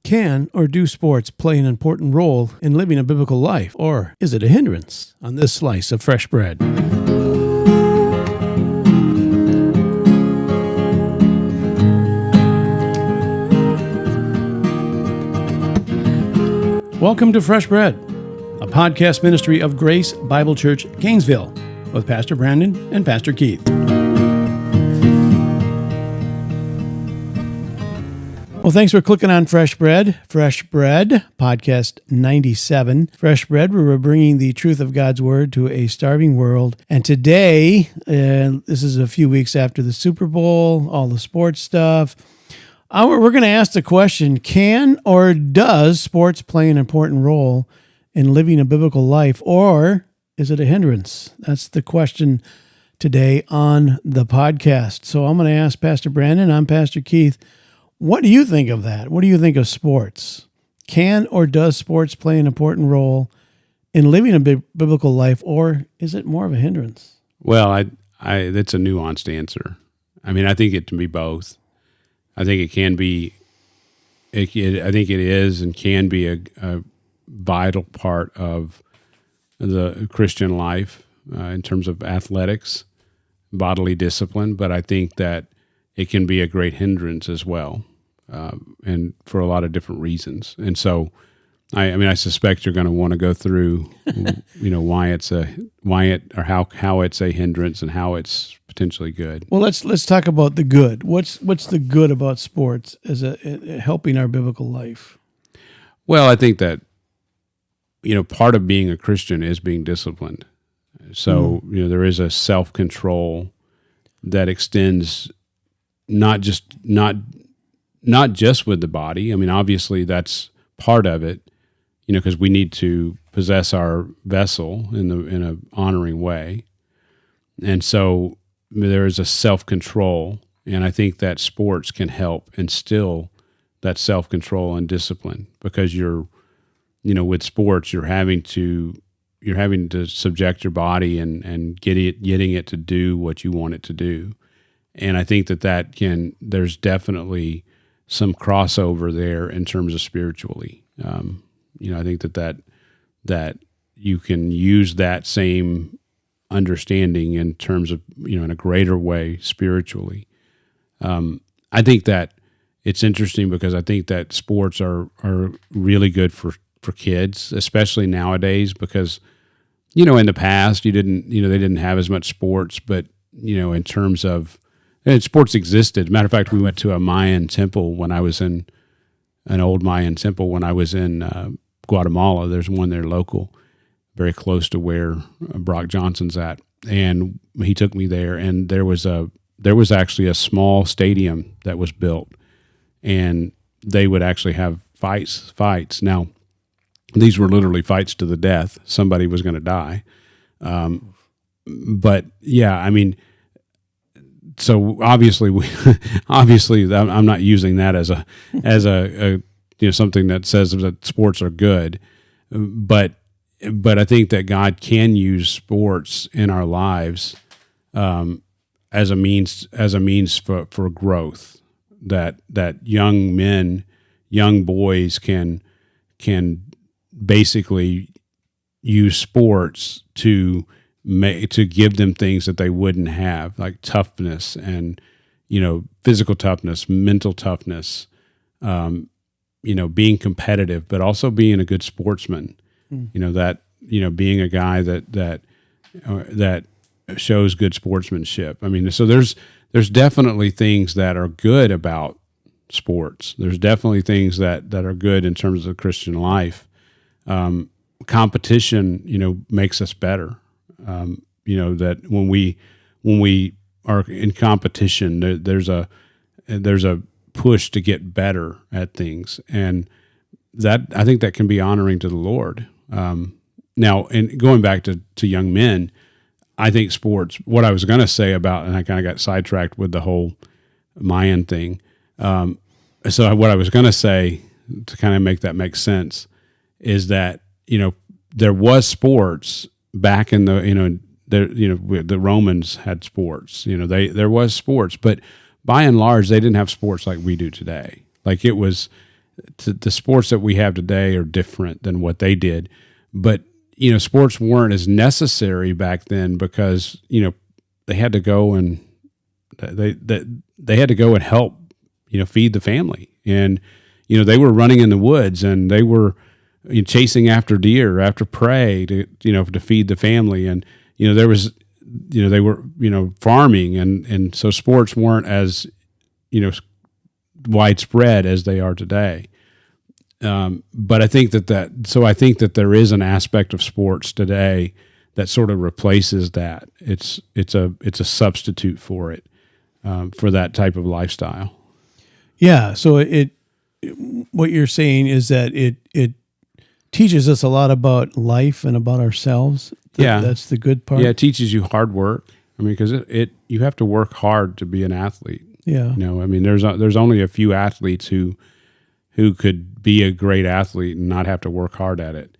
Can or do sports play an important role in living a biblical life, or is it a hindrance? On this slice of fresh bread. Welcome to Fresh Bread, a podcast ministry of Grace Bible Church, Gainesville, with Pastor Brandon and Pastor Keith. Well, thanks for clicking on Fresh Bread. Fresh Bread, podcast 97. Fresh Bread, where we're bringing the truth of God's Word to a starving world. And today, this is a few weeks after the Super Bowl, all the sports stuff. We're going to ask the question, can or does sports play an important role in living a biblical life, or is it a hindrance? That's the question today on the podcast. So I'm going to ask Pastor Brandon, I'm Pastor Keith, what do you think of that? What do you think of sports? Can or does sports play an important role in living a biblical life, or is it more of a hindrance? Well, that's a nuanced answer. I mean, I think it can be both. I think it can be, I think it is and can be a vital part of the Christian life in terms of athletics, bodily discipline, but I think that it can be a great hindrance as well, and for a lot of different reasons. And so, I suspect you're going to want to go through, why it's how it's a hindrance and how it's potentially good. Well, let's talk about the good. What's the good about sports as helping our biblical life? Well, I think that part of being a Christian is being disciplined. So there is a self-control that extends not just with the body. I mean, obviously that's part of it, because we need to possess our vessel in an honoring way. And so there is a self-control, and I think that sports can help instill that self-control and discipline, because with sports you're having to subject your body and getting it to do what you want it to do. And I think there's definitely some crossover there in terms of spiritually. I think that you can use that same understanding in terms of, in a greater way spiritually. I think that it's interesting because I think that sports are really good for kids, especially nowadays, because, in the past they didn't have as much sports, but, in terms of, and sports existed. Matter of fact, we went to a Mayan temple when I was in an old Mayan temple when I was in Guatemala. There's one there local, very close to where Brock Johnson's at, and he took me there. And there was actually a small stadium that was built, and they would actually have fights. Now, these were literally fights to the death. Somebody was going to die, but yeah, I mean. So obviously, I'm not using that as a something that says that sports are good, but I think that God can use sports in our lives as a means for growth. That young boys can basically use sports to give them things that they wouldn't have, like toughness and, physical toughness, mental toughness, being competitive, but also being a good sportsman, being a guy that shows good sportsmanship. I mean, so there's definitely things that are good about sports. There's definitely things that are good in terms of the Christian life. Competition, makes us better. That when we are in competition, there's a push to get better at things, and that I think that can be honoring to the Lord. Now, and going back to young men, I think sports. What I was going to say about, and I kind of got sidetracked with the whole Mayan thing. So what I was going to say to kind of make that make sense is that there was sports back in the Romans had sports. There was sports, but by and large, they didn't have sports like we do today. Like it was the sports that we have today are different than what they did. But, sports weren't as necessary back then because, they had to go and they had to go and help, feed the family. And, they were running in the woods and they were chasing after deer, after prey to feed the family. And, there was, they were, farming. And so sports weren't as, widespread as they are today. But I think I think that there is an aspect of sports today that sort of replaces that. It's a substitute for it, for that type of lifestyle. Yeah. So what you're saying is that it teaches us a lot about life and about ourselves. That's the good part. Yeah, it teaches you hard work. I mean, because you have to work hard to be an athlete. Yeah. I mean, there's only a few athletes who could be a great athlete and not have to work hard at it.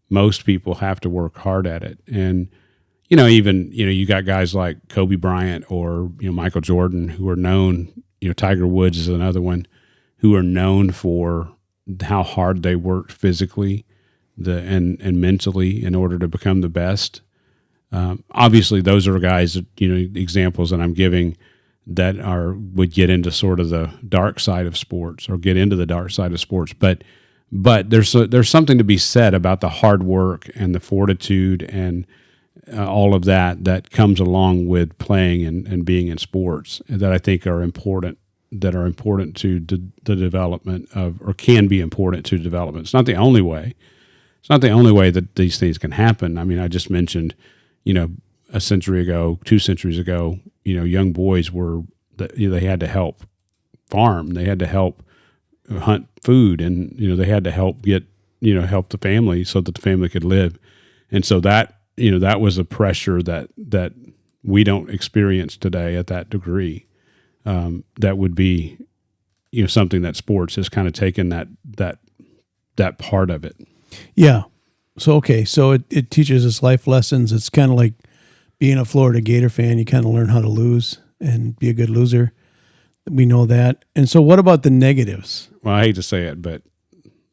Most people have to work hard at it. And, even, you got guys like Kobe Bryant or, Michael Jordan who are known, Tiger Woods is another one, who are known for how hard they worked physically and mentally in order to become the best. Obviously, those are guys, examples that I'm giving that would get into sort of the dark side of sports or get into the dark side of sports. But there's something to be said about the hard work and the fortitude and all of that comes along with playing and being in sports that I think are important to the development of, or can be important to development. It's not the only way. It's not the only way that these things can happen. I mean, I just mentioned, a century ago, 2 centuries ago, young boys they had to help farm. They had to help hunt food and, they had to help help the family so that the family could live. And so that was a pressure that we don't experience today at that degree. That would be, something that sports has kind of taken that part of it. Yeah. So it teaches us life lessons. It's kind of like being a Florida Gator fan. You kind of learn how to lose and be a good loser. We know that. And so what about the negatives? Well, I hate to say it, but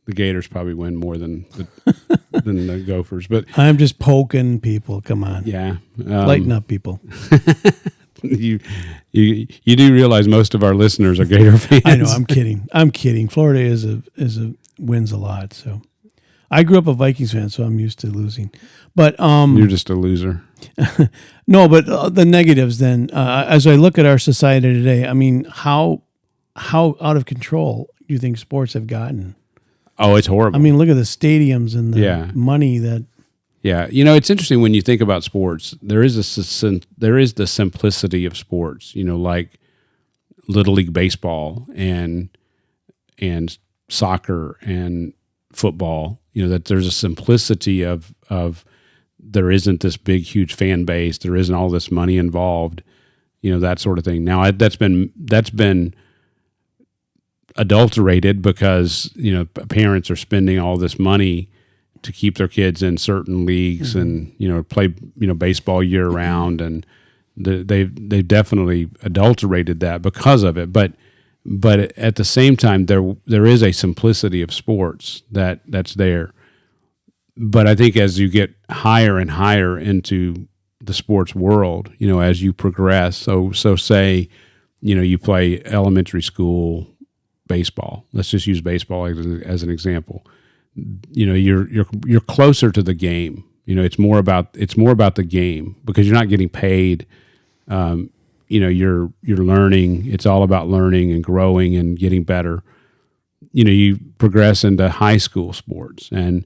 the Gators probably win more than the Gophers. But I'm just poking people. Come on. Yeah. Lighten up, people. You do realize most of our listeners are Gator fans. I know. I'm kidding. Florida wins a lot. So I grew up a Vikings fan, so I'm used to losing. But you're just a loser. No, but the negatives then, as I look at our society today, I mean, how out of control do you think sports have gotten? Oh, it's horrible. I mean, look at the stadiums and the money that. Yeah, it's interesting when you think about sports. There is the simplicity of sports. Like Little League baseball and soccer and football. That there's a simplicity of there isn't this big huge fan base. There isn't all this money involved. That sort of thing. Now that's been adulterated because parents are spending all this money to keep their kids in certain leagues and play baseball year round, and they've definitely adulterated that because of it. But at the same time, there is a simplicity of sports that's there. But I think as you get higher and higher into the sports world, as you progress, so say you play elementary school baseball. Let's just use baseball as an example. You're closer to the game. It's more about the game because you're not getting paid. You're learning. It's all about learning and growing and getting better. You progress into high school sports and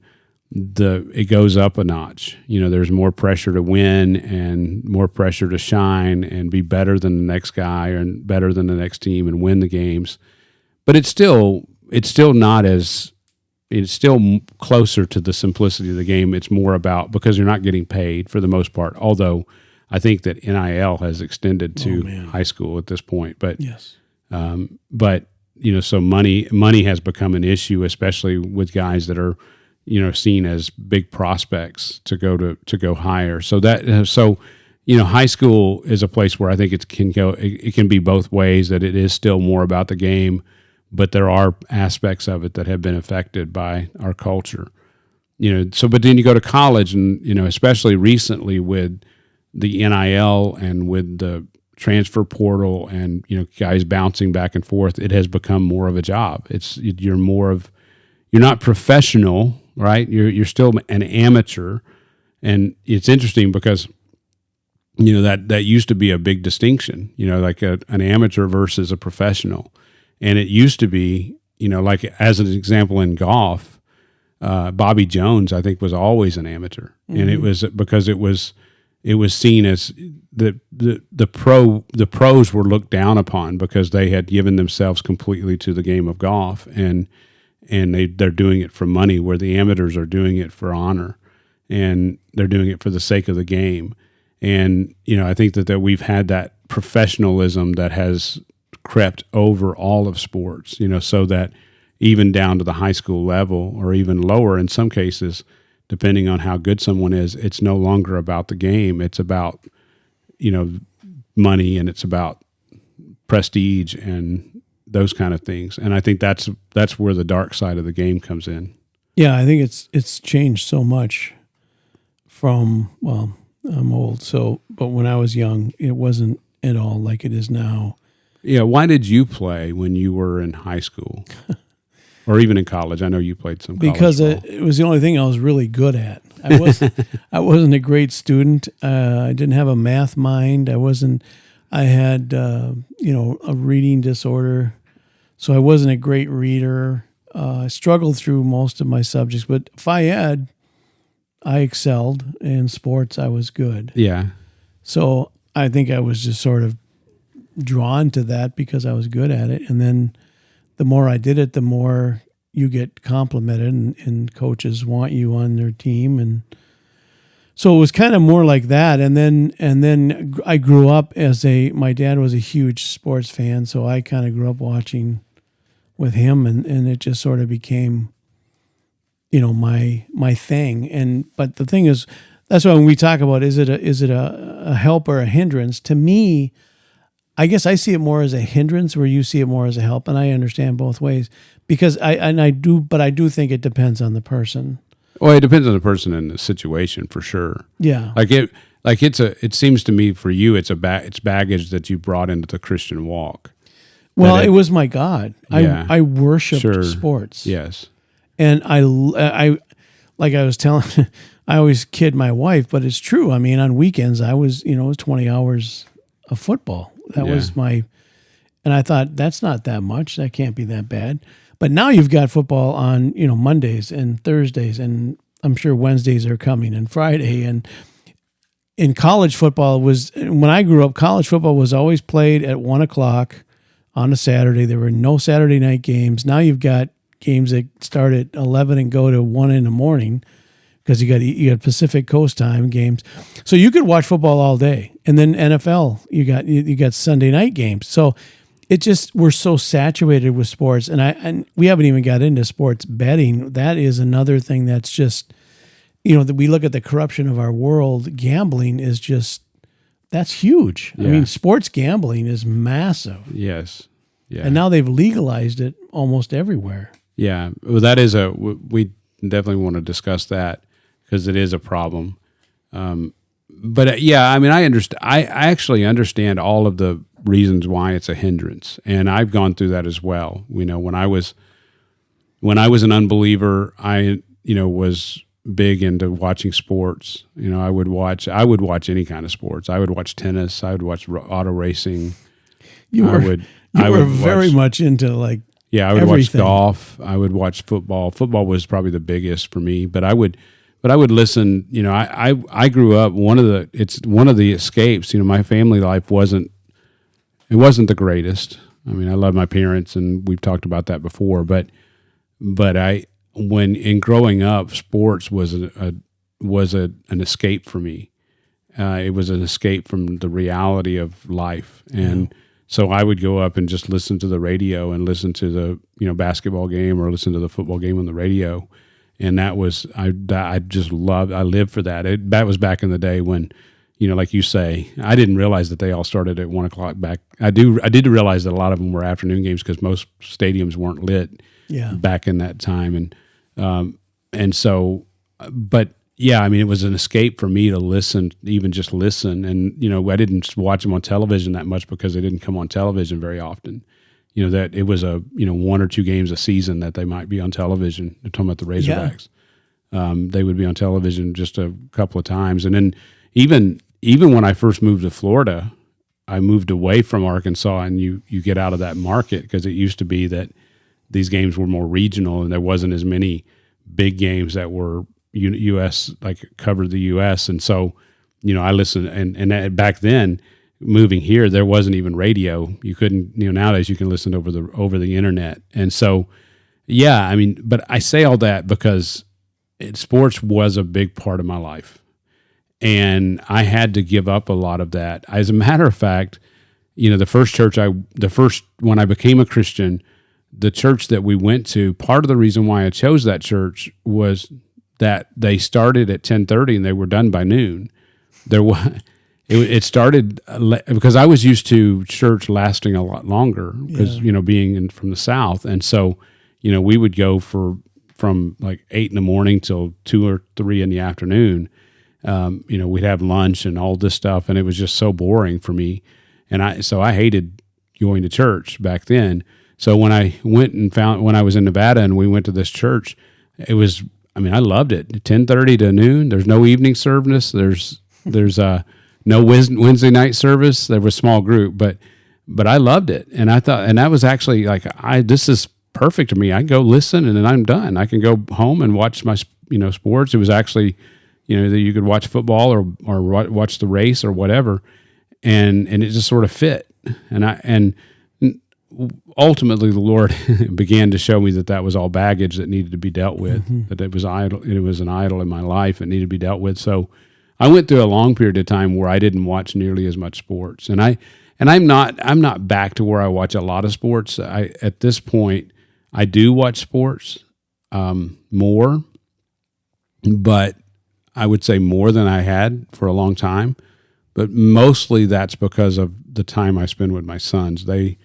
it goes up a notch. There's more pressure to win and more pressure to shine and be better than the next guy and better than the next team and win the games. But it's still closer to the simplicity of the game. It's more about, because you're not getting paid for the most part, although I think that NIL has extended to high school at this point. But yes. So money has become an issue, especially with guys that are, seen as big prospects to go higher. So high school is a place where I think it can be both ways, that it is still more about the game, but there are aspects of it that have been affected by our culture. So but then you go to college, and especially recently with the NIL and with the transfer portal and guys bouncing back and forth, it has become more of a job. You're not professional, right? You're still an amateur, and it's interesting because that used to be a big distinction, like an amateur versus a professional, and it used to be like as an example in golf, Bobby Jones I think was always an amateur, and it was because it was seen as the pros were looked down upon because they had given themselves completely to the game of golf, and they're doing it for money, where the amateurs are doing it for honor, and they're doing it for the sake of the game. And I think that we've had that professionalism that has crept over all of sports, so that even down to the high school level, or even lower in some cases, depending on how good someone is, it's no longer about the game. It's about, money, and it's about prestige and those kind of things. And I think that's where the dark side of the game comes in. Yeah, I think it's changed so much from, well, I'm old, but when I was young, it wasn't at all like it is now. Yeah. Why did you play when you were in high school? Or even in college? I know you played some college because ball. it was the only thing I was really good at. I wasn't a great student. I didn't have a math mind. I had a reading disorder, so I wasn't a great reader. I struggled through most of my subjects, but Phi Ed, I excelled. In sports, I was good. Yeah. So I think I was just sort of drawn to that because I was good at it, and then the more I did it, the more you get complimented, and coaches want you on their team. And so it was kind of more like that. And then I grew up my dad was a huge sports fan. So I kind of grew up watching with him, and it just sort of became, my thing. But the thing is, that's why when we talk about, is it a help or a hindrance? To me, I guess I see it more as a hindrance, where you see it more as a help, and I understand both ways because I do think it depends on the person. Well, it depends on the person and the situation for sure. Yeah, it seems to me for you it's baggage that you brought into the Christian walk. Well, it was my God. Yeah. I worshiped sports. Yes, and I like I was telling, I always kid my wife, but it's true. I mean, on weekends I was it was 20 hours of football. That was and I thought, that's not that much. That can't be that bad. But now you've got football on, Mondays and Thursdays, and I'm sure Wednesdays are coming, and Friday. And in college football when I grew up, college football was always played at 1:00 on a Saturday. There were no Saturday night games. Now you've got games that start at 11 and go to 1 in the morning, because you got Pacific Coast time games, so you could watch football all day. And then NFL, you got Sunday night games. So it just, we're so saturated with sports, and we haven't even got into sports betting. That is another thing that's just, that we look at the corruption of our world. Gambling is just, that's huge. Yeah. I mean, sports gambling is massive. Yes, yeah, and now they've legalized it almost everywhere. Yeah, well, we definitely want to discuss that, because it is a problem. But yeah, I mean, I actually understand all of the reasons why it's a hindrance, and I've gone through that as well. When I was an unbeliever, I was big into watching sports. I would watch any kind of sports. I would watch tennis. I would watch auto racing. You were very much into like. Yeah, I would everything. Watch golf. I would watch football. Football was probably the biggest for me, but I would listen. I grew up, one of the escapes. My family life wasn't the greatest. I mean, I love my parents, and we've talked about that before. But when in growing up, sports was an escape for me. It was an escape from the reality of life, and. So I would go up and just listen to the radio and listen to the basketball game or listen to the football game on the radio, and that was I just loved. I lived for that. That was back in the day when like you say, I didn't realize that they all started at 1:00 back. I did realize that a lot of them were afternoon games because most stadiums weren't lit back in that time. And so, but yeah, I mean, it was an escape for me to listen, even just listen. And, I didn't watch them on television that much because they didn't come on television very often. That it was one or two games a season that they might be on television. They're talking about the Razorbacks. They would be on television just a couple of times. And then even when I first moved to Florida, I moved away from Arkansas, and you get out of that market because it used to be that these games were more regional and there wasn't as many big games that were U.S. like covered the U.S. And so, I listened, and back then, moving here, there wasn't even radio. You couldn't, nowadays you can listen over the internet. And so, yeah, I mean, but I say all that because sports was a big part of my life, and I had to give up a lot of that. As a matter of fact, the first when I became a Christian, the church that we went to, part of the reason why I chose that church was that they started at 10:30 and they were done by noon. It started because I was used to church lasting a lot longer because, being from the South. And so, we would go from like 8 a.m. till 2 or 3 p.m. We'd have lunch and all this stuff. And it was just so boring for me. And I hated going to church back then. So when I went and when I was in Nevada and we went to this church, I loved it. 10:30 to noon. There's no evening service. There's no Wednesday night service. There was a small group, but I loved it. And I thought, and that was actually like, this is perfect to me. I go listen and then I'm done. I can go home and watch my, sports. It was actually, that you could watch football or watch the race or whatever. And it just sort of fit. And ultimately the Lord began to show me that was all baggage that needed to be dealt with, that it was an idol in my life that needed to be dealt with. So I went through a long period of time where I didn't watch nearly as much sports, and I'm not back to where I watch a lot of sports. At this point, I do watch sports more, but I would say more than I had for a long time. But mostly that's because of the time I spend with my sons. They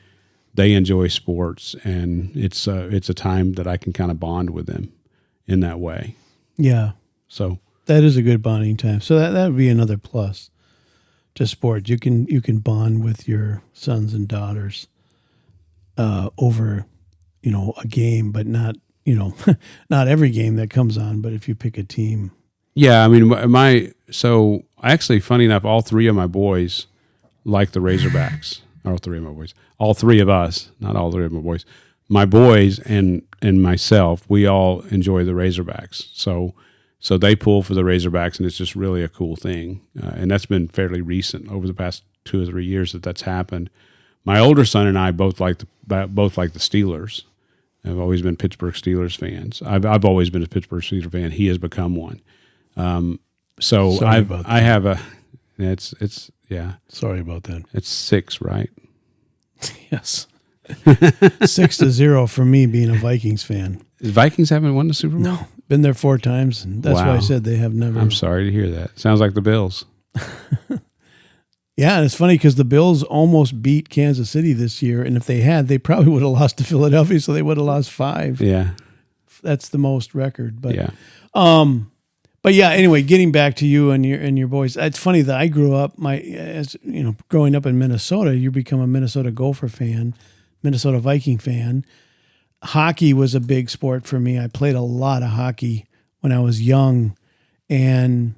enjoy sports, and it's a time that I can kind of bond with them in that way. Yeah. So. That is a good bonding time. So that would be another plus to sports. You can bond with your sons and daughters over, a game, but not, not every game that comes on, but if you pick a team. Yeah, I mean, so actually, funny enough, all three of my boys like the Razorbacks. All three of my boys. All three of us, not all three of my boys. My boys and myself, we all enjoy the Razorbacks. So they pull for the Razorbacks, and it's just really a cool thing. And that's been fairly recent over the past 2 or 3 years that's happened. My older son and I both like the Steelers. I've always been Pittsburgh Steelers fans. I've always been a Pittsburgh Steelers fan. He has become one. So I have a. It's yeah. Sorry about that. It's 6, right? Yes. 6-0 for me being a Vikings fan. The Vikings haven't won the Super Bowl? No. Been there 4 times, and that's why I said they have never. I'm sorry to hear that. Sounds like the Bills. Yeah, and it's funny because the Bills almost beat Kansas City this year, and if they had, they probably would have lost to Philadelphia, so they would have lost 5. Yeah. That's the most record. But yeah. But yeah, anyway, getting back to you and your boys, it's funny that I grew up growing up in Minnesota, you become a Minnesota Gopher fan, Minnesota Viking fan. Hockey was a big sport for me. I played a lot of hockey when I was young, and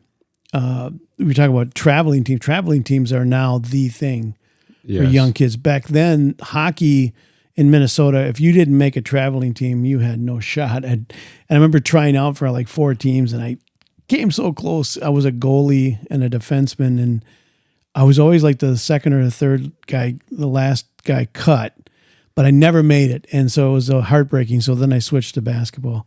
we talk about traveling teams. Traveling teams are now the thing for young kids. Back then, hockey in Minnesota, if you didn't make a traveling team, you had no shot. And I remember trying out for like 4 teams, and I came so close. I was a goalie and a defenseman, and I was always like the second or the third guy, the last guy cut, but I never made it. And so it was heartbreaking. So then I switched to basketball.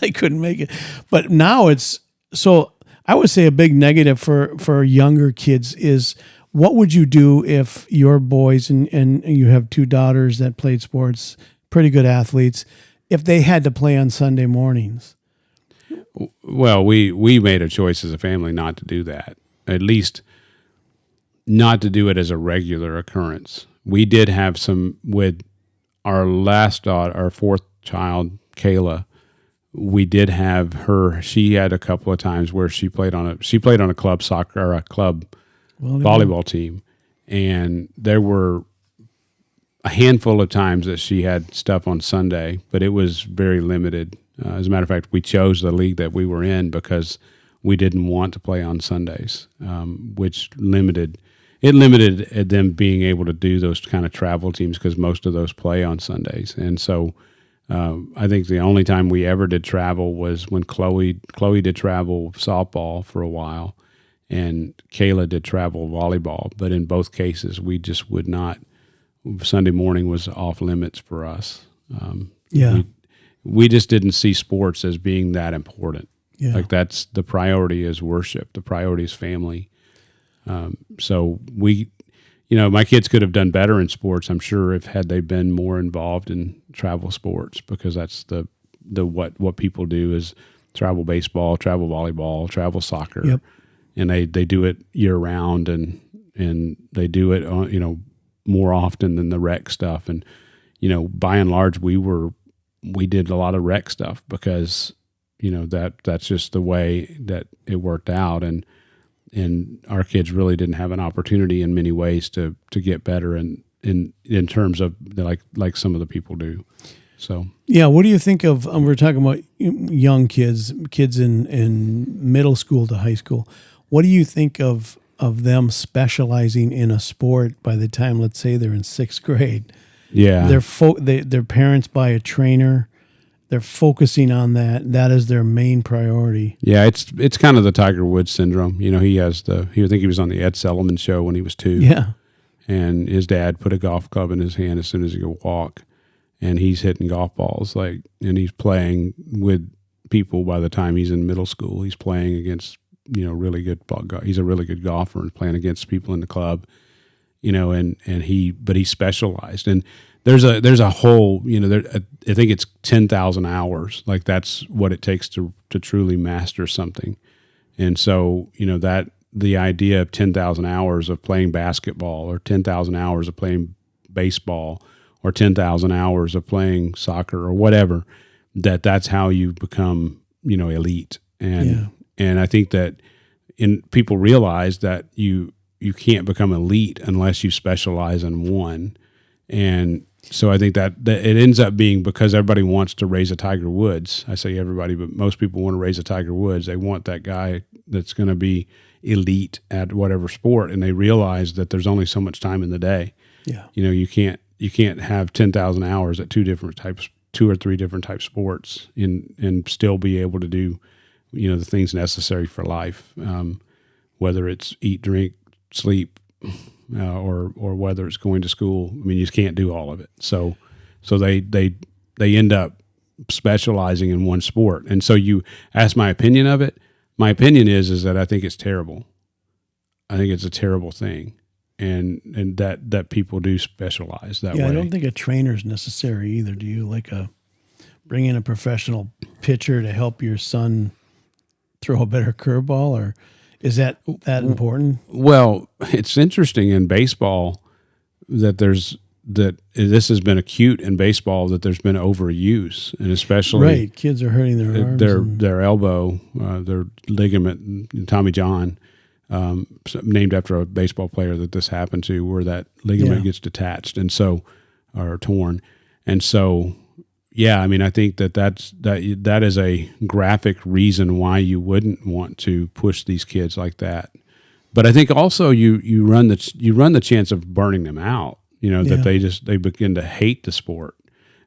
I couldn't make it. But now I would say a big negative for younger kids is, what would you do if your boys, and you have 2 daughters that played sports, pretty good athletes, if they had to play on Sunday mornings? Well, we made a choice as a family not to do that. At least not to do it as a regular occurrence. We did have some with our last daughter, our fourth child, Kayla. We did have her. She had a couple of times where she played on a club soccer or a club volleyball team, and there were a handful of times that she had stuff on Sunday, but it was very limited. As a matter of fact, we chose the league that we were in because we didn't want to play on Sundays, which limited them being able to do those kind of travel teams because most of those play on Sundays. And so I think the only time we ever did travel was when Chloe did travel softball for a while, and Kayla did travel volleyball. But in both cases, we just would not. Sunday morning was off limits for us. We just didn't see sports as being that important. Yeah. Like that's the priority is worship. The priority is family. So we, my kids could have done better in sports, I'm sure, had they been more involved in travel sports, because that's the what people do is travel baseball, travel volleyball, travel soccer. Yep. And they do it year round, and they do it more often than the rec stuff. And by and large, we did a lot of rec stuff because that's just the way that it worked out, and our kids really didn't have an opportunity in many ways to get better in terms of like some of the people do. So yeah, what do you think of? We're talking about young kids in middle school to high school. What do you think of them specializing in a sport by the time, let's say, they're in sixth grade? Yeah, their parents buy a trainer. They're focusing on that. That is their main priority. Yeah, it's kind of the Tiger Woods syndrome. I think he was on the Ed Sullivan Show when he was 2. Yeah, and his dad put a golf club in his hand as soon as he could walk, and he's hitting golf balls and he's playing with people by the time he's in middle school. He's playing against really good. He's a really good golfer and playing against people in the club. But he's specialized, and there's a whole, I think it's 10,000 hours. Like that's what it takes to truly master something. And so, that the idea of 10,000 hours of playing basketball, or 10,000 hours of playing baseball, or 10,000 hours of playing soccer, or whatever, that's how you become, elite. And I think that people realize that you can't become elite unless you specialize in one. And so I think that it ends up being, because everybody wants to raise a Tiger Woods. I say everybody, but most people want to raise a Tiger Woods. They want that guy that's going to be elite at whatever sport, and they realize that there's only so much time in the day. Yeah, you can't have 10,000 hours at 2 or 3 different type sports and still be able to do the things necessary for life, whether it's eat, drink, sleep, or whether it's going to school. I mean, you just can't do all of it. So they end up specializing in one sport. And so you ask my opinion of it. My opinion is that I think it's terrible. I think it's a terrible thing, and that people do specialize that way. Yeah, I don't think a trainer is necessary either. Do you bring in a professional pitcher to help your son throw a better curveball, or is that important? Well, it's interesting in baseball that this has been acute in baseball, that there's been overuse, and especially kids are hurting their arms, their elbow, their ligament. Tommy John, named after a baseball player that this happened to, where that ligament gets detached or torn, and so. Yeah, I mean, I think that is a graphic reason why you wouldn't want to push these kids like that. But I think also you run the chance of burning them out. That they begin to hate the sport,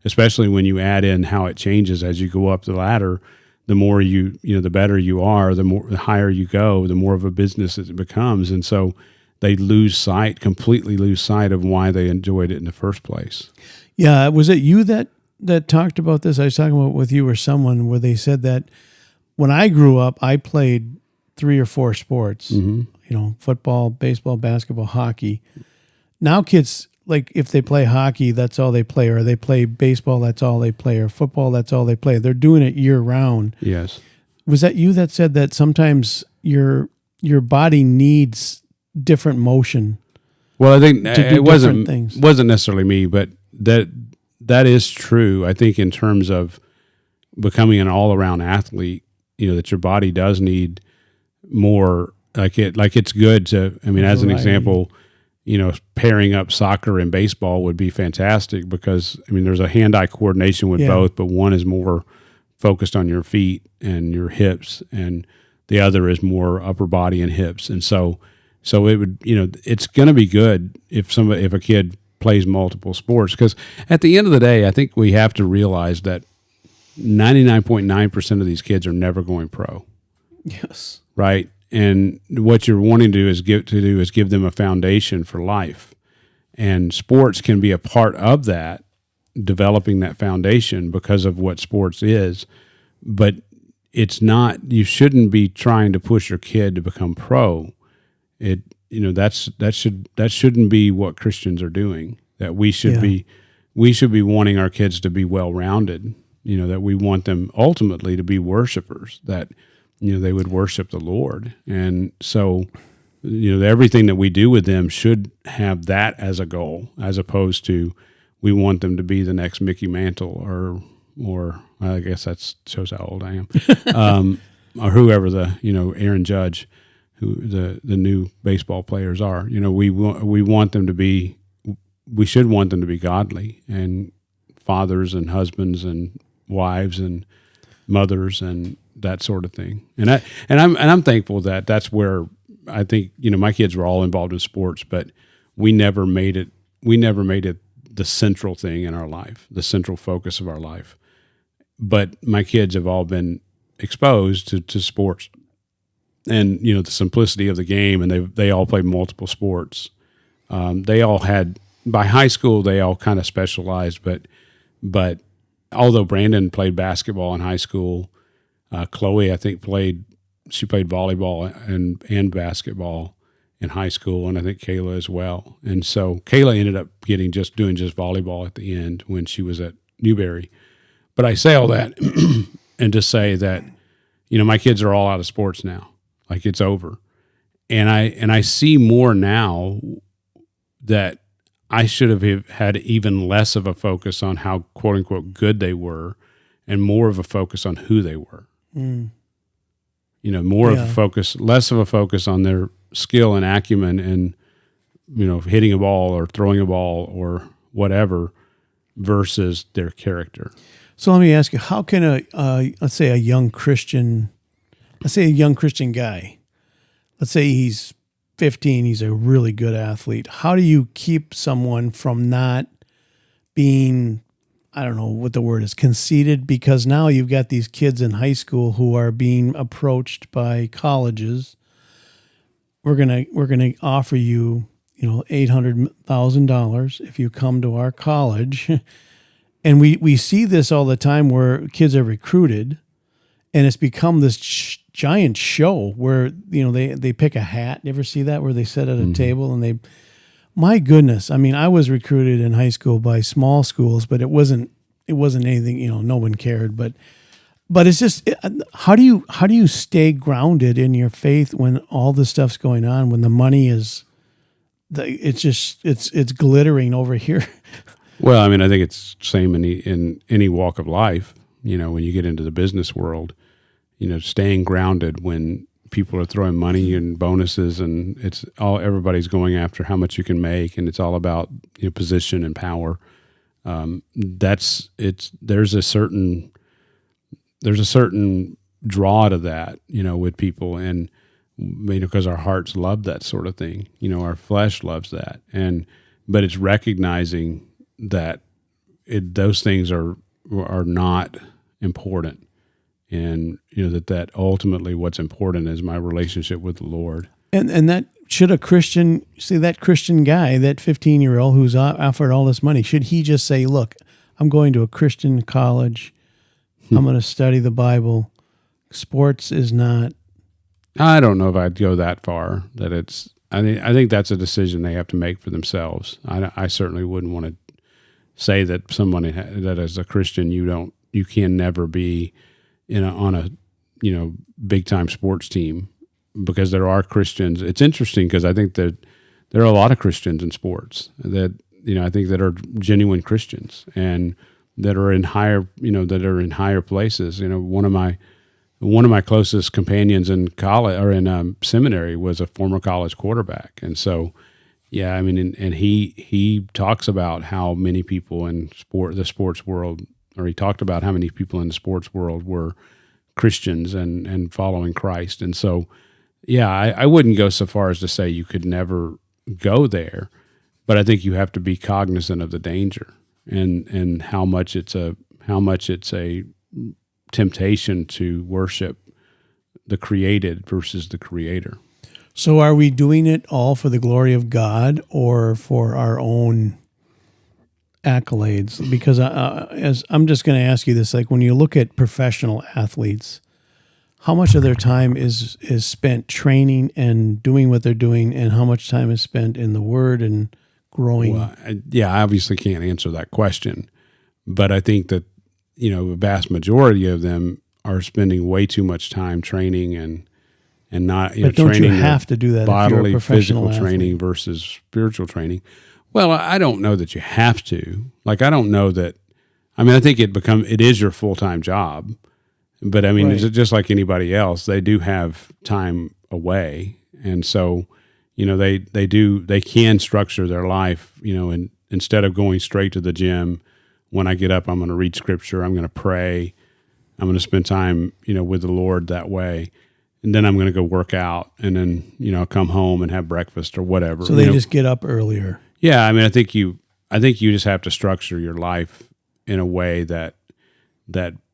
especially when you add in how it changes as you go up the ladder. The more the better you are, the higher you go, the more of a business it becomes, and so they completely lose sight of why they enjoyed it in the first place. Yeah, was it you that talked about this? I was talking about with you or someone where they said that when I grew up, I played 3 or 4 sports, football, baseball, basketball, hockey. Now kids, if they play hockey, that's all they play, or they play baseball, that's all they play, or football, that's all they play. They're doing it year round. Yes. Was that you that said that sometimes your body needs different motion. Well, I think to do it different things. wasn't necessarily me, but that is true. I think in terms of becoming an all-around athlete, that your body does need more. Like it's good to. I mean, as an example, pairing up soccer and baseball would be fantastic because there's a hand-eye coordination with both, but one is more focused on your feet and your hips, and the other is more upper body and hips, and so it would, it's going to be good if a kid plays multiple sports, because at the end of the day, I think we have to realize that 99.9% of these kids are never going pro. Yes. Right. And what you're wanting to do is give them a foundation for life, and sports can be a part of that, developing that foundation because of what sports is, but it's not. You shouldn't be trying to push your kid to become pro. That shouldn't be what Christians are doing. That we should be wanting our kids to be well-rounded. That we want them ultimately to be worshipers. That they would worship the Lord, and so everything that we do with them should have that as a goal, as opposed to we want them to be the next Mickey Mantle or I guess that shows how old I am, or whoever Aaron Judge, who the new baseball players are. We want them to be. We should want them to be godly and fathers and husbands and wives and mothers and that sort of thing. And I'm thankful that that's where I think my kids were all involved in sports, but we never made it the central thing in our life, the central focus of our life. But my kids have all been exposed to sports and the simplicity of the game, and they all played multiple sports. They all had, by high school they all kind of specialized, but although Brandon played basketball in high school, Chloe I think played volleyball and basketball in high school, and I think Kayla as well. And so Kayla ended up doing just volleyball at the end when she was at Newberry. But I say all that and to say that my kids are all out of sports now. Like, it's over. And I see more now that I should have had even less of a focus on how quote unquote good they were, and more of a focus on who they were. Mm. More of a focus, less of a focus on their skill and acumen and hitting a ball or throwing a ball or whatever, versus their character. So let me ask you, how can let's say a young Christian guy, let's say he's 15, he's a really good athlete. How do you keep someone from not being, I don't know what the word is, conceited? Because now you've got these kids in high school who are being approached by colleges. We're gonna offer you, $800,000 if you come to our college. And we see this all the time where kids are recruited, and it's become this giant show where they pick a hat. You ever see that, where they sit at a table and my goodness, I was recruited in high school by small schools, but it wasn't anything, no one cared, but it's just, how do you stay grounded in your faith when all this stuff's going on, when the money is it's glittering over here? Well, I think it's the same in any walk of life. When you get into the business world, staying grounded when people are throwing money and bonuses, and everybody's going after how much you can make, and it's all about position and power. There's a certain draw to that, with people, and because our hearts love that sort of thing. Our flesh loves that, but it's recognizing that those things are not important, and that ultimately what's important is my relationship with the Lord. And that should a Christian see, that Christian guy, that 15-year-old who's offered all this money, should he just say, "Look, I'm going to a Christian college. I'm going to study the Bible. Sports is not." I don't know if I'd go that far. That it's. I think that's a decision they have to make for themselves. I certainly wouldn't want to say that somebody that as a Christian you can never be on a big time sports team, because there are Christians. It's interesting because I think that there are a lot of Christians in sports that, I think that are genuine Christians and that are in higher places. One of my closest companions in college or in seminary was a former college quarterback. And so, yeah, I mean, and he talks about how many people in the sports world, or he talked about how many people in the sports world were Christians and following Christ. And so, yeah, I wouldn't go so far as to say you could never go there, but I think you have to be cognizant of the danger and how much it's a temptation to worship the created versus the creator. So are we doing it all for the glory of God or for our own accolades? Because as I'm just going to ask you this, like when you look at professional athletes, how much of their time is spent training and doing what they're doing, and how much time is spent in the Word and growing? Well, I obviously can't answer that question, but I think that, a vast majority of them are spending way too much time training and not, but don't training you have to do that bodily, if you're a professional physical training athlete versus spiritual training? Well, I don't know that you have to. Like, I don't know that. I mean, I think it is your full-time job, but I mean, Right. It's just like anybody else. They do have time away, and so they can structure their life. And instead of going straight to the gym, when I get up, I'm going to read scripture. I'm going to pray. I'm going to spend time, with the Lord that way. And then I'm going to go work out, and then, come home and have breakfast or whatever. So they just get up earlier. Yeah. I mean, I think you just have to structure your life in a way that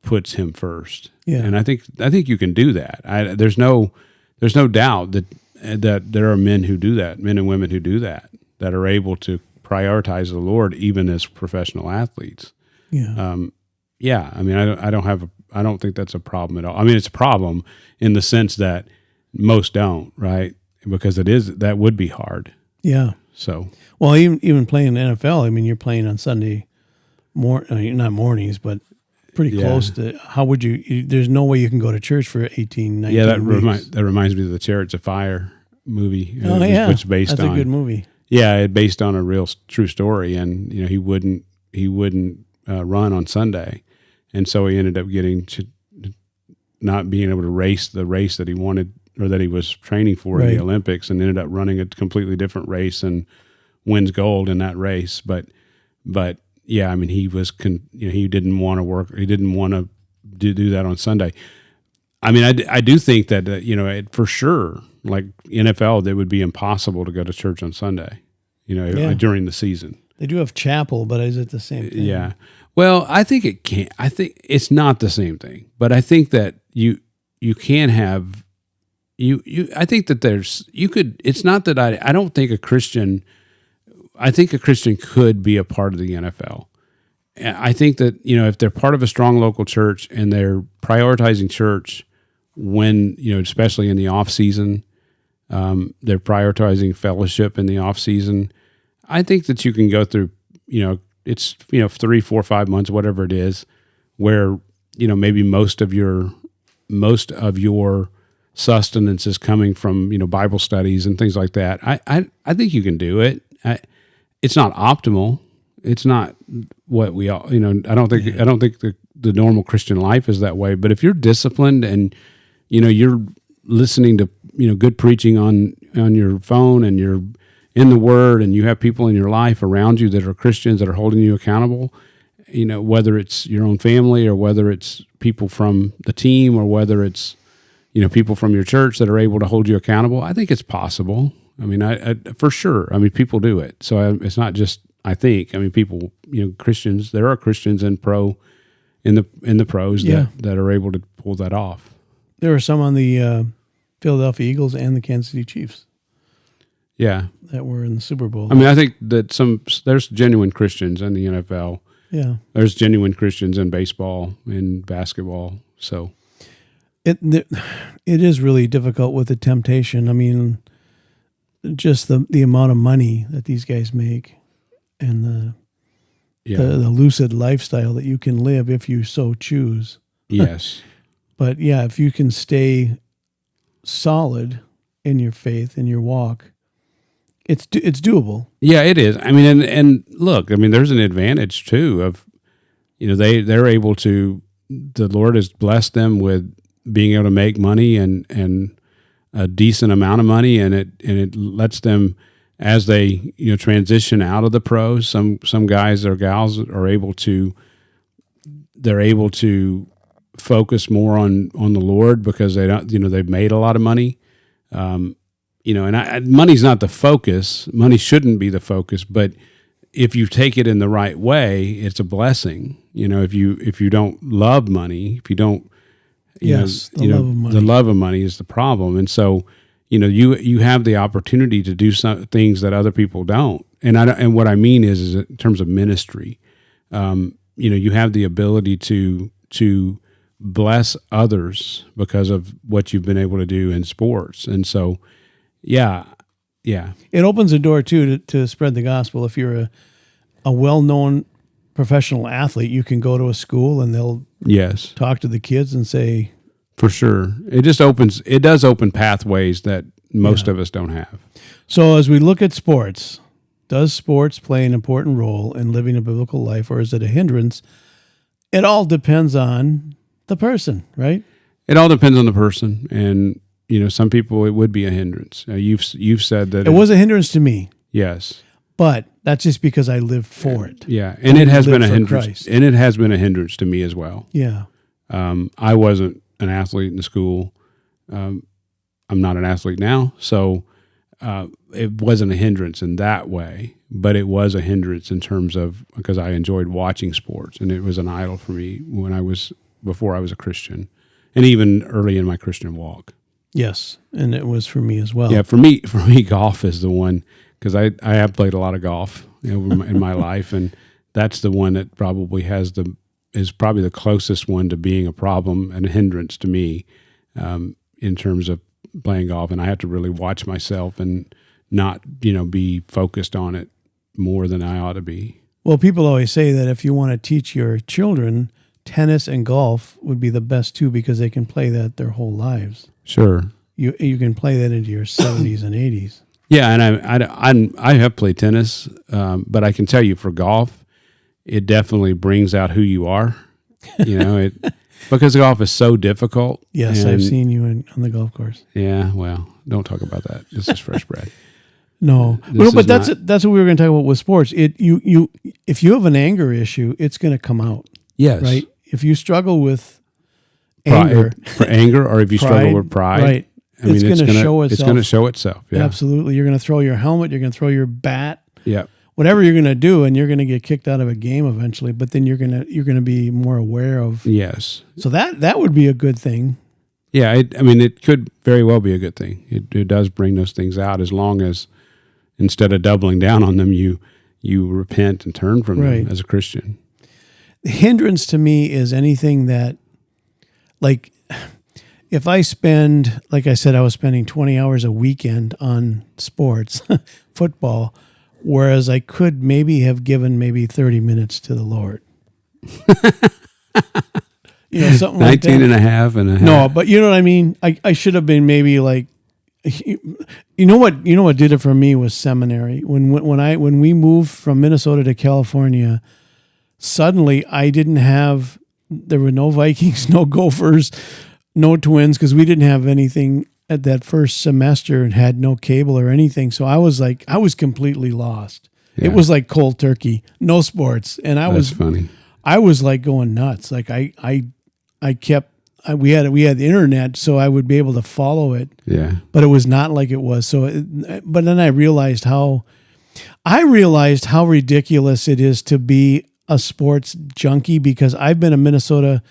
puts him first. Yeah. And I think you can do that. There's no doubt that there are men who do that, men and women who do that are able to prioritize the Lord even as professional athletes. Yeah. Yeah. I mean, I don't think that's a problem at all. I mean, it's a problem in the sense that most don't, right? Because that would be hard. Yeah. So, well, even playing in the NFL, I mean, you're playing on Sunday not mornings, but pretty close to. How would you? There's no way you can go to church for 18, 19 yeah, weeks. that reminds me of the Chariots of Fire movie. Oh yeah, which based that's on a good movie. Yeah, it based on a real true story, and he wouldn't run on Sunday, and so he ended up getting to not being able to race the race that he wanted or that he was training for in the Olympics, and ended up running a completely different race and wins gold in that race. But yeah, I mean, he was he didn't want to work. He didn't want to do that on Sunday. I mean, I do think that for sure, like NFL, it would be impossible to go to church on Sunday. During the season. They do have chapel, but is it the same thing? Yeah. Well, I think it can't. I think it's not the same thing, but I think that you can have I think that you could. It's not that I don't think a Christian. I think a Christian could be a part of the NFL. I think that if they're part of a strong local church and they're prioritizing church when especially in the off season, they're prioritizing fellowship in the off season. I think that you can go through it's 3, 4, 5 months, whatever it is, where maybe most of your sustenance is coming from Bible studies and things like that. I think you can do it. It's not optimal. It's not what we all I don't think the normal Christian life is that way. But if you're disciplined and you're listening to good preaching on your phone, and you're in the Word, and you have people in your life around you that are Christians that are holding you accountable, whether it's your own family or whether it's people from the team or whether it's people from your church that are able to hold you accountable, I think it's possible. I mean, I for sure. I mean, people do it. So it's not just I think. I mean, people, Christians. There are Christians in the pros that are able to pull that off. There are some on the Philadelphia Eagles and the Kansas City Chiefs. Yeah, that were in the Super Bowl. I mean, I think that there's genuine Christians in the NFL. Yeah, there's genuine Christians in baseball and basketball. So it is really difficult with the temptation. I mean, just the amount of money that these guys make, and the lucid lifestyle that you can live if you so choose. Yes, but yeah, if you can stay solid in your faith, in your walk, it's doable. Yeah, it is. I mean, and look, I mean, there's an advantage too of, they're able to, the Lord has blessed them with being able to make money and a decent amount of money, and it lets them, as they transition out of the pros. Some guys or gals are able to, they're able to focus more on the Lord because they don't, they've made a lot of money. And money's not the focus. Money shouldn't be the focus, but if you take it in the right way, it's a blessing. If you don't love money, if you don't, Yes, the love of money. The love of money is the problem. And so, you have the opportunity to do some things that other people don't. And what I mean is in terms of ministry, you have the ability to bless others because of what you've been able to do in sports. And so, yeah. It opens a door too to spread the gospel. If you're a well-known professional athlete, you can go to a school and they'll talk to the kids and say, for sure. It does open pathways that most of us don't have. So as we look at sports, does sports play an important role in living a biblical life, or is it a hindrance? It all depends on the person, right? It all depends on the person, and some people it would be a hindrance. You've said that it was a hindrance to me. Yes, but that's just because I lived for it. Yeah, and it has been a hindrance, Christ. And it has been a hindrance to me as well. Yeah, I wasn't an athlete in school. I'm not an athlete now, so it wasn't a hindrance in that way, but it was a hindrance in terms of because I enjoyed watching sports, and it was an idol for me before I was a Christian, and even early in my Christian walk. Yes, and it was for me as well. Yeah, for me, golf is the one because I have played a lot of golf in my life, and that's the one that probably is probably the closest one to being a problem and a hindrance to me in terms of playing golf. And I have to really watch myself and not be focused on it more than I ought to be. Well, people always say that if you want to teach your children, tennis and golf would be the best two because they can play that their whole lives. Sure. You can play that into your 70s and 80s. Yeah, and I have played tennis, but I can tell you for golf, it definitely brings out who you are. Because golf is so difficult. Yes, I've seen you on the golf course. Yeah, well, don't talk about that. This is fresh bread. No, but that's what we were going to talk about with sports. If you have an anger issue, it's going to come out. Yes, right. If you struggle with anger, or if you struggle with pride, right? It's going to show itself. It's going to show itself. Yeah, absolutely. You're going to throw your helmet. You're going to throw your bat. Yeah. Whatever you're going to do, and you're going to get kicked out of a game eventually. But then you're going to be more aware of. Yes. So that would be a good thing. Yeah, it could very well be a good thing. It does bring those things out as long as instead of doubling down on them, you repent and turn from them as a Christian. The hindrance to me is anything that, like, if I spend, like I said, I was spending 20 hours a weekend on sports, football, whereas I could maybe have given 30 minutes to the Lord. Something 19 like that. and a half. No, but you know what I mean? I should have been maybe like, you know what did it for me was seminary. When we moved from Minnesota to California, suddenly there were no Vikings, no Gophers, no Twins, because we didn't have anything at that first semester and had no cable or anything. So I was completely lost. Yeah. It was like cold turkey, no sports. And That's funny. I was like going nuts. Like we had the internet, so I would be able to follow it. Yeah. But it was not like it was. But then I realized how ridiculous it is to be a sports junkie, because I've been a Minnesota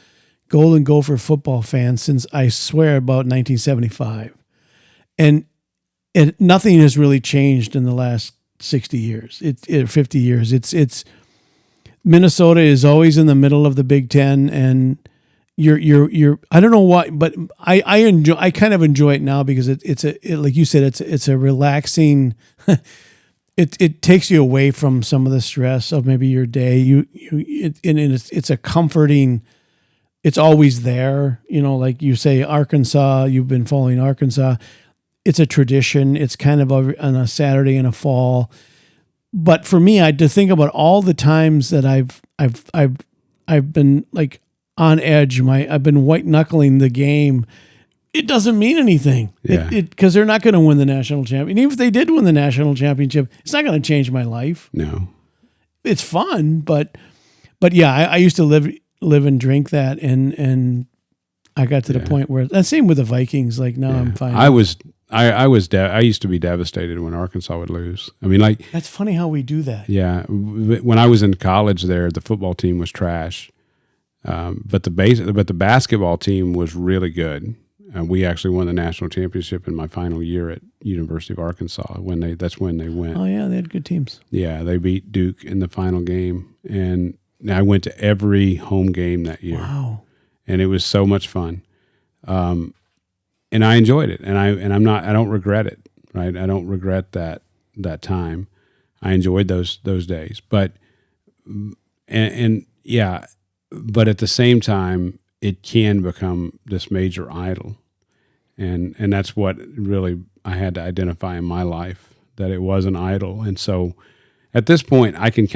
Golden Gopher football fan since, I swear, about 1975. And nothing has really changed in the last 60 years. 50 years. It's Minnesota is always in the middle of the Big Ten, and you're I don't know why, but I kind of enjoy it now because it's like you said, it's a relaxing. It takes you away from some of the stress of maybe your day. It's a comforting. It's always there. Like you say, Arkansas. You've been following Arkansas. it's a tradition. It's kind of on a Saturday in a fall. But for me, I had to think about all the times that I've been like on edge. I've been white knuckling the game. It doesn't mean anything. Yeah. Because they're not going to win the national championship. Even if they did win the national championship, it's not going to change my life. No. It's fun, but yeah, I used to live and drink that, and I got to the point where the same with the Vikings. Like now, I'm fine. I used to be devastated when Arkansas would lose. I mean, like, that's funny how we do that. Yeah, when I was in college, there the football team was trash, but the basketball team was really good. We actually won the national championship in my final year at University of Arkansas. That's when they went. Oh yeah, they had good teams. Yeah, they beat Duke in the final game, and I went to every home game that year. Wow. And it was so much fun, and I enjoyed it, and I don't regret it. Right, I don't regret that time. I enjoyed those days, but but at the same time, it can become this major idol, and that's what really I had to identify in my life, that it was an idol, and so at this point, I can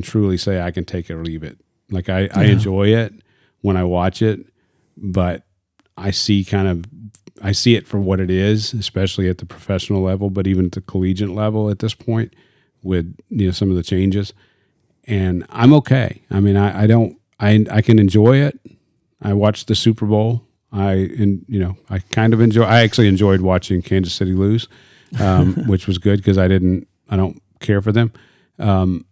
truly say I can take it or leave it. Like I enjoy it when I watch it, but I see it for what it is, especially at the professional level, but even at the collegiate level at this point with some of the changes. And I'm okay. I mean, I can enjoy it. I watched the Super Bowl. I actually enjoyed watching Kansas City lose, which was good because I don't care for them. And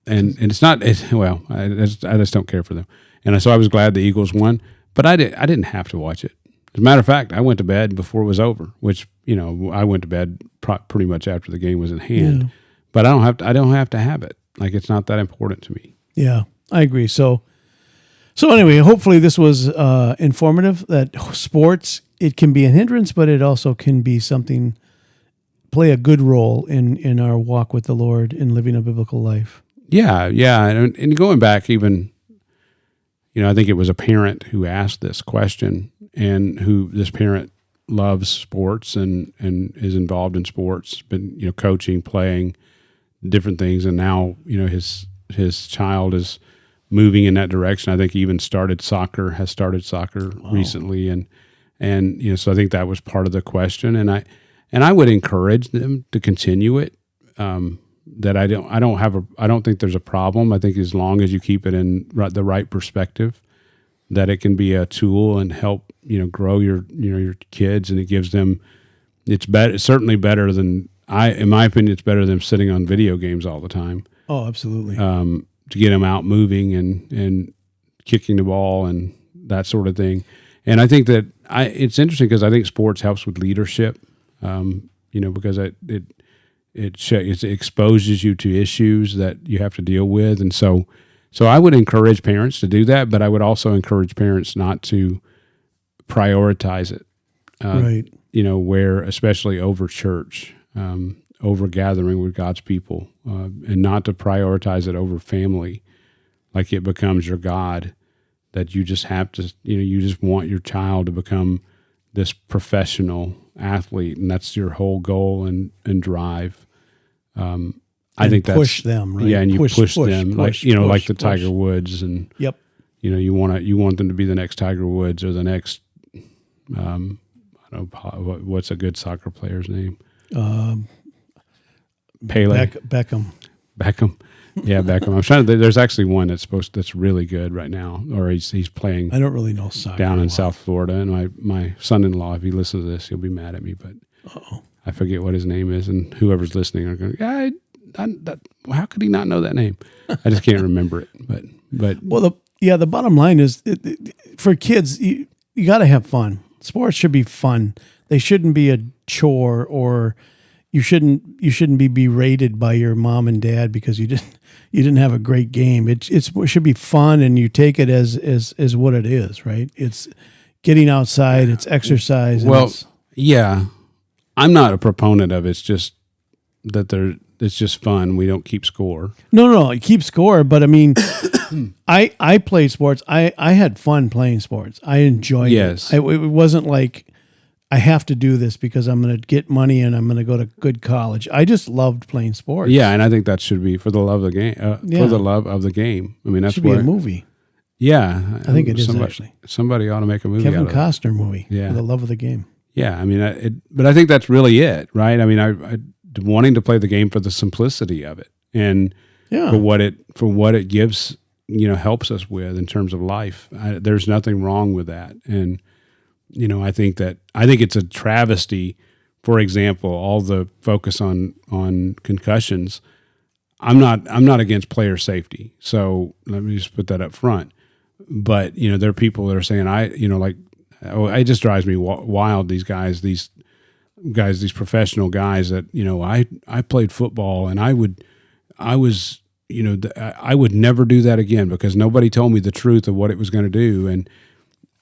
it's not, I just don't care for them. And so I was glad the Eagles won, but I didn't have to watch it. As a matter of fact, I went to bed before it was over, which, I went to bed pretty much after the game was in hand, but I don't have to have it. Like, it's not that important to me. Yeah, I agree. So anyway, hopefully this was informative, that sports, it can be a hindrance, but it also can be play a good role in our walk with the Lord in living a biblical life. Yeah. And going back even, I think it was a parent who asked this question, and who this parent loves sports and is involved in sports, been, coaching, playing different things. And now, his child is moving in that direction. I think he even has started soccer recently. And so I think that was part of the question. And I would encourage them to continue it. That I don't think there's a problem. I think as long as you keep it in the right perspective, that it can be a tool and help, grow your kids, and it gives them, it's certainly better than in my opinion, it's better than sitting on video games all the time. Oh, absolutely. To get them out moving and kicking the ball and that sort of thing. And I think that it's interesting because I think sports helps with leadership, because it exposes you to issues that you have to deal with. And so I would encourage parents to do that, but I would also encourage parents not to prioritize it, right. Where, especially over church, over gathering with God's people, and not to prioritize it over family, like it becomes your God, that you just have to, you just want your child to become this professional athlete, and that's your whole goal and drive. I think that's push them, right? Yeah, and you push them, like the Tiger push. Woods, and yep. You want them to be the next Tiger Woods or the next. I don't know what's a good soccer player's name. Pele. Beckham. Yeah, Beckham. I'm trying to. There's actually one that's really good right now, or he's playing. I don't really know soccer down in South Florida, and my son-in-law, if he listens to this, he'll be mad at me, but I forget what his name is, and whoever's listening are going, how could he not know that name? I just can't remember it. But well, the bottom line is, for kids, you got to have fun. Sports should be fun. They shouldn't be a chore, or you shouldn't be berated by your mom and dad because you didn't have a great game. It should be fun, and you take it as what it is, right? It's getting outside, it's exercise. Well, yeah, I'm not a proponent of it. It's just that it's just fun. We don't keep score. No, you keep score, but I mean, I played sports. I had fun playing sports. I enjoyed it. It wasn't like I have to do this because I'm going to get money and I'm going to go to good college. I just loved playing sports. Yeah, and I think that should be for the love of the game. For the love of the game. I mean, that's should be a movie. Yeah, I think it is actually. Somebody ought to make a movie. Kevin out of Costner movie. Yeah, for the love of the game. Yeah, I mean, but I think that's really it, right? I mean, I wanting to play the game for the simplicity of it and for what it gives, helps us with in terms of life. There's nothing wrong with that, and I think it's a travesty. For example, all the focus on concussions. I'm not against player safety, so let me just put that up front. But there are people that are saying it just drives me wild. These professional guys that I played football and I would never do that again because nobody told me the truth of what it was going to do. And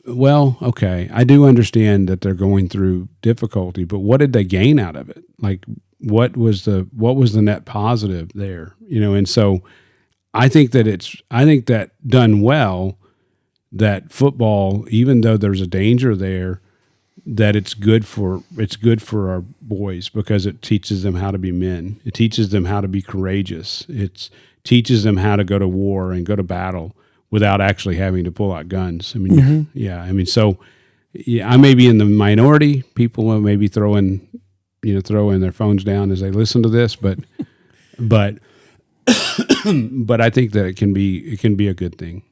well, okay, I do understand that they're going through difficulty, but what did they gain out of it? Like, what was the net positive there? And so I think that done well, that football, even though there's a danger there, that it's good for our boys because it teaches them how to be men. It teaches them how to be courageous. It teaches them how to go to war and go to battle without actually having to pull out guns. I mean, so I may be in the minority. People will maybe throw in their phones down as they listen to this, but but I think that it can be a good thing.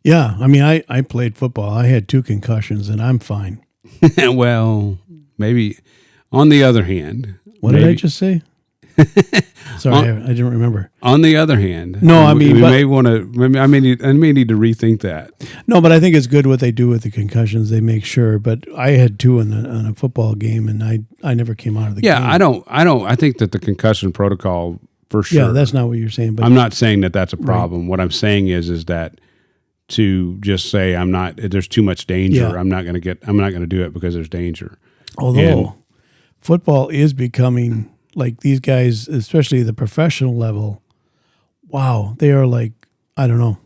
Yeah, I mean, I played football. I had 2 concussions, and I'm fine. Well, maybe on the other hand. What did I just say? Sorry, I didn't remember. On the other hand. No, I mean, we may want to, I may need to rethink that. No, but I think it's good what they do with the concussions. They make sure. But I had 2 on a football game, and I never came out of the game. Yeah, I think that the concussion protocol, for sure. Yeah, that's not what you're saying. But I'm not saying that that's a problem. Right. What I'm saying is that to just say there's too much danger. Yeah. I'm not going to do it because there's danger. Although football is becoming like these guys, especially the professional level. Wow, they are like, I don't know.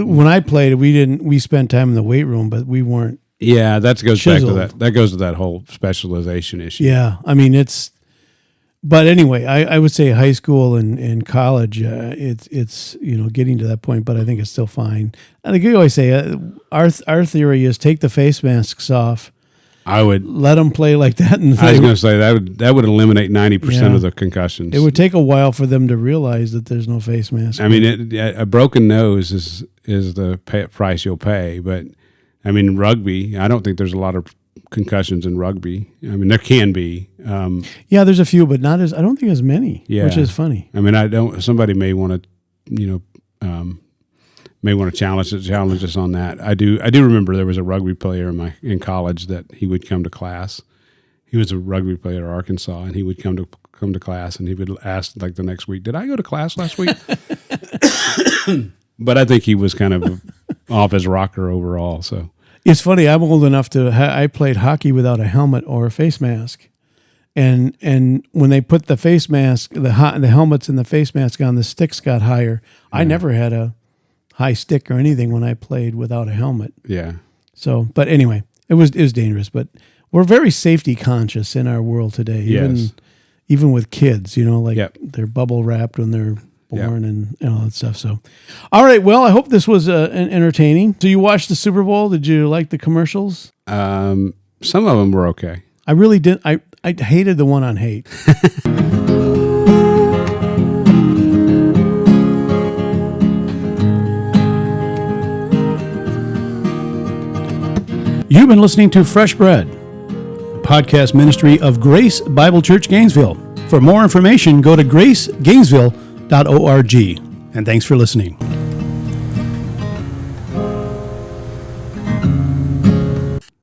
When I played, we spent time in the weight room, but we weren't. Yeah, that goes chiseled. back to that. That goes to that whole specialization issue. Yeah, I mean but anyway, I would say high school and college, it's getting to that point, but I think it's still fine. I think you always say our theory is take the face masks off. I would let them play like that. And I was going to say that would eliminate 90% of the concussions. It would take a while for them to realize that there's no face mask. I mean, a broken nose is the price you'll pay. But I mean, rugby, I don't think there's a lot of concussions in rugby. I mean, there can be. Yeah, there's a few, but not as. I don't think as many. Yeah. Which is funny. I mean, somebody may want to, challenge us on that. I do remember there was a rugby player in college that he would come to class. He was a rugby player at Arkansas, and he would come to class, and he would ask like the next week, "Did I go to class last week?" But I think he was kind of off his rocker overall. So it's funny. I'm old enough I played hockey without a helmet or a face mask, and when they put the face mask, the helmets and the face mask on, the sticks got higher. Yeah. I never had a high stick or anything when I played without a helmet. Yeah. So, but anyway, it was dangerous. But we're very safety conscious in our world today. Even with kids, they're bubble wrapped when they're born and all that stuff. So, all right. Well, I hope this was entertaining. So you watched the Super Bowl? Did you like the commercials? Some of them were okay. I really did. I hated the one on hate. You've been listening to Fresh Bread, a podcast ministry of Grace Bible Church Gainesville. For more information, go to gracegainesville.org. And thanks for listening.